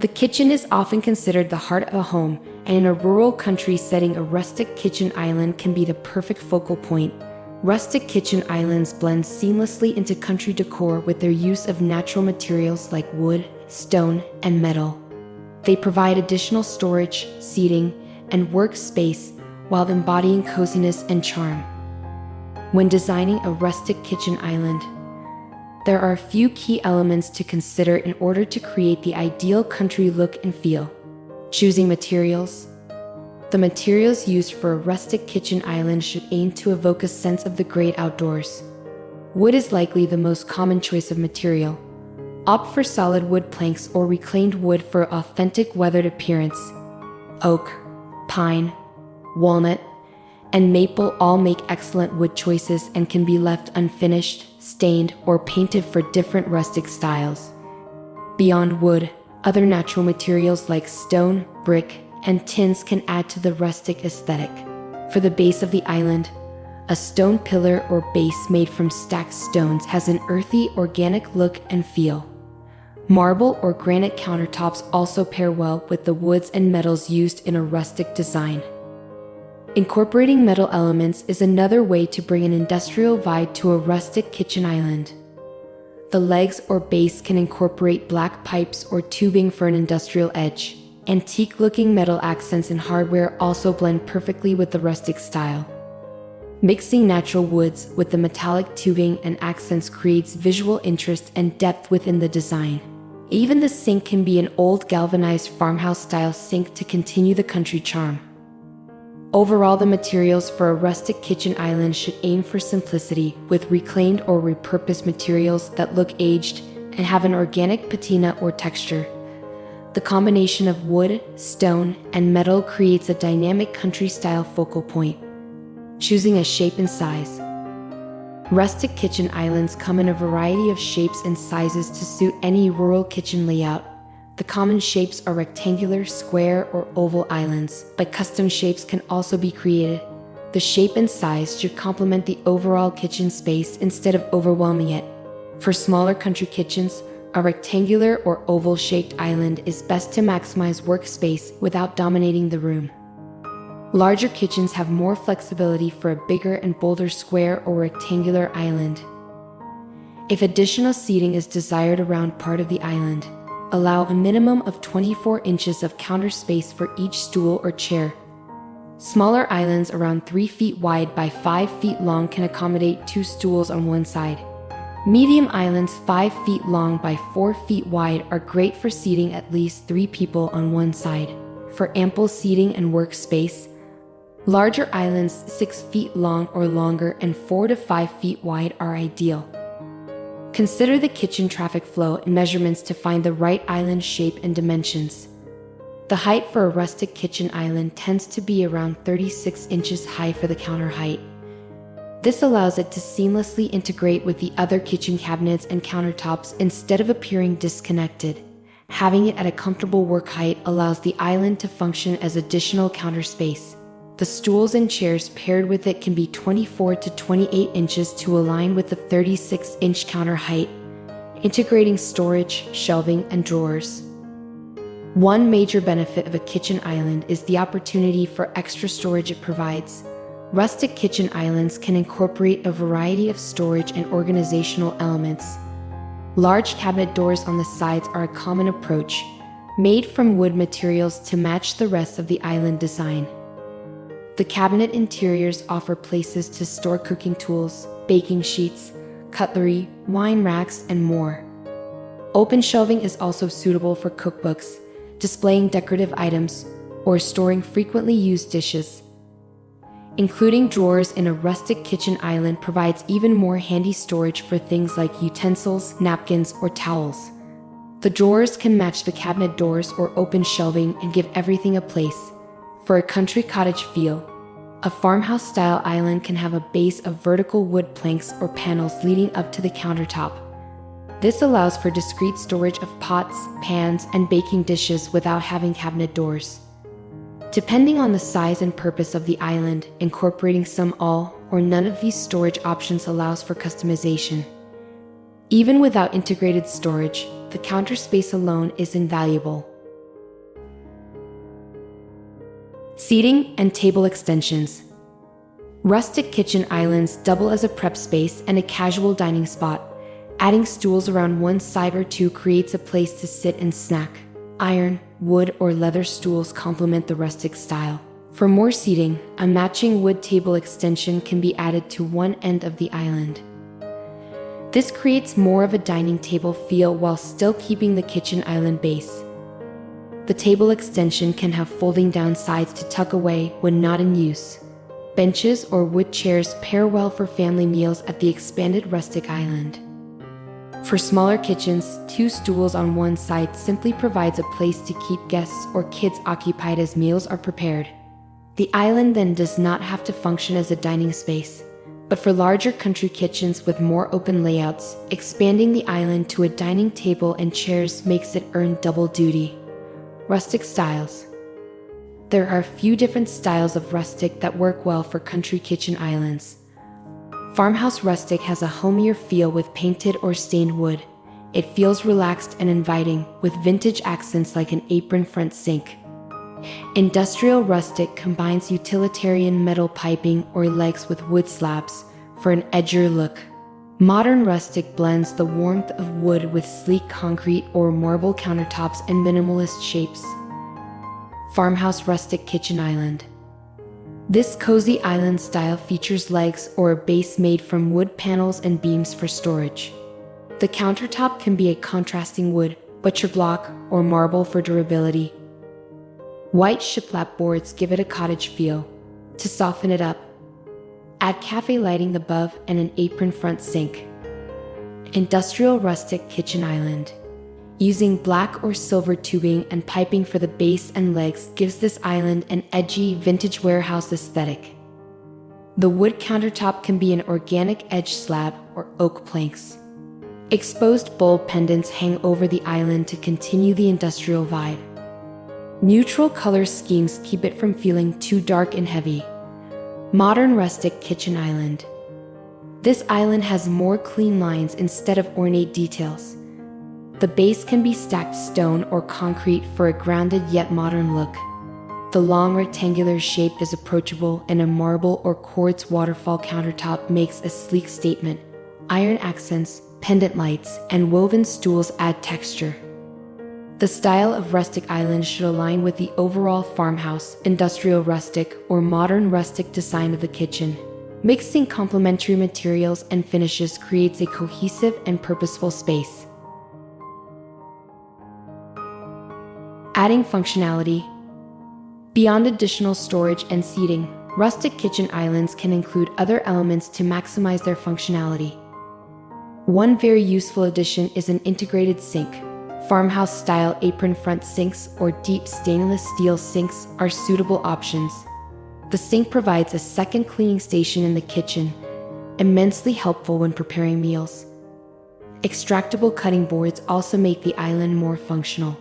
The kitchen is often considered the heart of a home, and in a rural country setting, a rustic kitchen island can be the perfect focal point. Rustic kitchen islands blend seamlessly into country decor with their use of natural materials like wood, stone, and metal. They provide additional storage, seating, and workspace while embodying coziness and charm. When designing a rustic kitchen island, there are a few key elements to consider in order to create the ideal country look and feel. Choosing materials. The materials used for a rustic kitchen island should aim to evoke a sense of the great outdoors. Wood is likely the most common choice of material. Opt for solid wood planks or reclaimed wood for authentic weathered appearance. Oak, pine, walnut, and maple all make excellent wood choices and can be left unfinished, stained, or painted for different rustic styles. Beyond wood, other natural materials like stone, brick, and tins can add to the rustic aesthetic. For the base of the island, a stone pillar or base made from stacked stones has an earthy, organic look and feel. Marble or granite countertops also pair well with the woods and metals used in a rustic design. Incorporating metal elements is another way to bring an industrial vibe to a rustic kitchen island. The legs or base can incorporate black pipes or tubing for an industrial edge. Antique-looking metal accents and hardware also blend perfectly with the rustic style. Mixing natural woods with the metallic tubing and accents creates visual interest and depth within the design. Even the sink can be an old galvanized farmhouse-style sink to continue the country charm. Overall, the materials for a rustic kitchen island should aim for simplicity, with reclaimed or repurposed materials that look aged and have an organic patina or texture. The combination of wood, stone, and metal creates a dynamic country-style focal point. Choosing a shape and size. Rustic kitchen islands come in a variety of shapes and sizes to suit any rural kitchen layout. The common shapes are rectangular, square, or oval islands, but custom shapes can also be created. The shape and size should complement the overall kitchen space instead of overwhelming it. For smaller country kitchens, a rectangular or oval-shaped island is best to maximize workspace without dominating the room. Larger kitchens have more flexibility for a bigger and bolder square or rectangular island. If additional seating is desired around part of the island, allow a minimum of 24 inches of counter space for each stool or chair. Smaller islands around 3 feet wide by 5 feet long can accommodate 2 stools on one side. Medium islands 5 feet long by 4 feet wide are great for seating at least 3 people on one side. For ample seating and workspace, larger islands 6 feet long or longer and 4 to 5 feet wide are ideal. Consider the kitchen traffic flow and measurements to find the right island shape and dimensions. The height for a rustic kitchen island tends to be around 36 inches high for the counter height. This allows it to seamlessly integrate with the other kitchen cabinets and countertops instead of appearing disconnected. Having it at a comfortable work height allows the island to function as additional counter space. The stools and chairs paired with it can be 24 to 28 inches to align with the 36-inch counter height, integrating storage, shelving, and drawers. One major benefit of a kitchen island is the opportunity for extra storage it provides. Rustic kitchen islands can incorporate a variety of storage and organizational elements. Large cabinet doors on the sides are a common approach, made from wood materials to match the rest of the island design. The cabinet interiors offer places to store cooking tools, baking sheets, cutlery, wine racks, and more. Open shelving is also suitable for cookbooks, displaying decorative items, or storing frequently used dishes. Including drawers in a rustic kitchen island provides even more handy storage for things like utensils, napkins, or towels. The drawers can match the cabinet doors or open shelving and give everything a place. For a country cottage feel, a farmhouse-style island can have a base of vertical wood planks or panels leading up to the countertop. This allows for discreet storage of pots, pans, and baking dishes without having cabinet doors. Depending on the size and purpose of the island, incorporating some, all, or none of these storage options allows for customization. Even without integrated storage, the counter space alone is invaluable. Seating and table extensions. Rustic kitchen islands double as a prep space and a casual dining spot. Adding stools around one side or two creates a place to sit and snack. Iron, wood, or leather stools complement the rustic style. For more seating, a matching wood table extension can be added to one end of the island. This creates more of a dining table feel while still keeping the kitchen island base. The table extension can have folding down sides to tuck away when not in use. Benches or wood chairs pair well for family meals at the expanded rustic island. For smaller kitchens, 2 stools on one side simply provides a place to keep guests or kids occupied as meals are prepared. The island then does not have to function as a dining space. But for larger country kitchens with more open layouts, expanding the island to a dining table and chairs makes it earn double duty. Rustic styles. There are a few different styles of rustic that work well for country kitchen islands. Farmhouse rustic has a homier feel with painted or stained wood. It feels relaxed and inviting, with vintage accents like an apron front sink. Industrial rustic combines utilitarian metal piping or legs with wood slabs for an edgier look. Modern rustic blends the warmth of wood with sleek concrete or marble countertops and minimalist shapes. Farmhouse rustic kitchen island. This cozy island style features legs or a base made from wood panels and beams for storage. The countertop can be a contrasting wood, butcher block, or marble for durability. White shiplap boards give it a cottage feel. To soften it up, add cafe lighting above and an apron front sink. Industrial rustic kitchen island. Using black or silver tubing and piping for the base and legs gives this island an edgy vintage warehouse aesthetic. The wood countertop can be an organic edge slab or oak planks. Exposed bowl pendants hang over the island to continue the industrial vibe. Neutral color schemes keep it from feeling too dark and heavy. Modern rustic kitchen island. This island has more clean lines instead of ornate details. The base can be stacked stone or concrete for a grounded yet modern look. The long rectangular shape is approachable, and a marble or quartz waterfall countertop makes a sleek statement. Iron accents, pendant lights, and woven stools add texture. The style of rustic island should align with the overall farmhouse, industrial rustic, or modern rustic design of the kitchen. Mixing complementary materials and finishes creates a cohesive and purposeful space. Adding functionality. Beyond additional storage and seating, rustic kitchen islands can include other elements to maximize their functionality. One very useful addition is an integrated sink. Farmhouse-style apron front sinks or deep stainless steel sinks are suitable options. The sink provides a second cleaning station in the kitchen, immensely helpful when preparing meals. Extractable cutting boards also make the island more functional.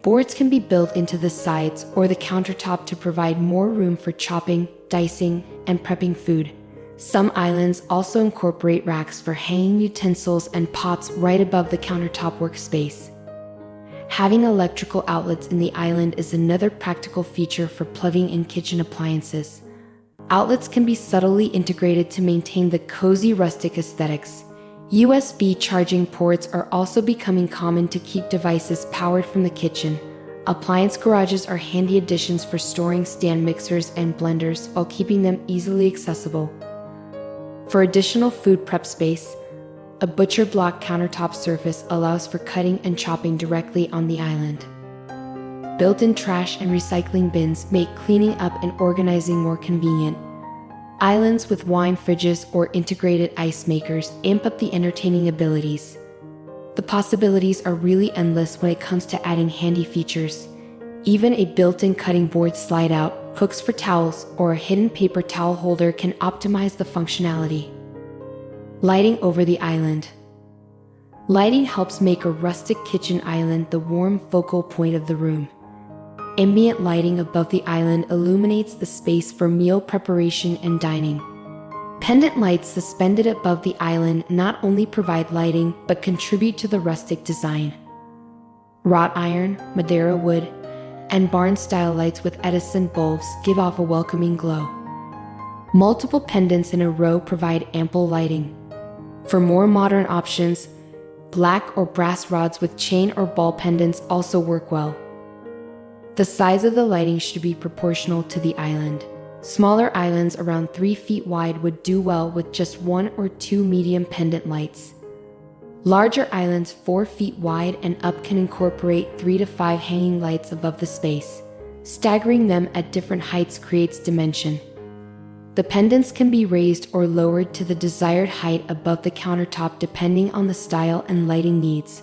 Boards can be built into the sides or the countertop to provide more room for chopping, dicing, and prepping food. Some islands also incorporate racks for hanging utensils and pots right above the countertop workspace. Having electrical outlets in the island is another practical feature for plugging in kitchen appliances. Outlets can be subtly integrated to maintain the cozy rustic aesthetics. USB charging ports are also becoming common to keep devices powered from the kitchen. Appliance garages are handy additions for storing stand mixers and blenders while keeping them easily accessible. For additional food prep space, a butcher block countertop surface allows for cutting and chopping directly on the island. Built-in trash and recycling bins make cleaning up and organizing more convenient. Islands with wine fridges or integrated ice makers amp up the entertaining abilities. The possibilities are really endless when it comes to adding handy features. Even a built-in cutting board slide-out, hooks for towels, or a hidden paper towel holder can optimize the functionality. Lighting over the island. Lighting helps make a rustic kitchen island the warm focal point of the room. Ambient lighting above the island illuminates the space for meal preparation and dining. Pendant lights suspended above the island not only provide lighting but contribute to the rustic design. Wrought iron, Madeira wood, and barn-style lights with Edison bulbs give off a welcoming glow. Multiple pendants in a row provide ample lighting. For more modern options, black or brass rods with chain or ball pendants also work well. The size of the lighting should be proportional to the island. Smaller islands around 3 feet wide would do well with just 1 or 2 medium pendant lights. Larger islands 4 feet wide and up can incorporate 3 to 5 hanging lights above the space. Staggering them at different heights creates dimension. The pendants can be raised or lowered to the desired height above the countertop depending on the style and lighting needs.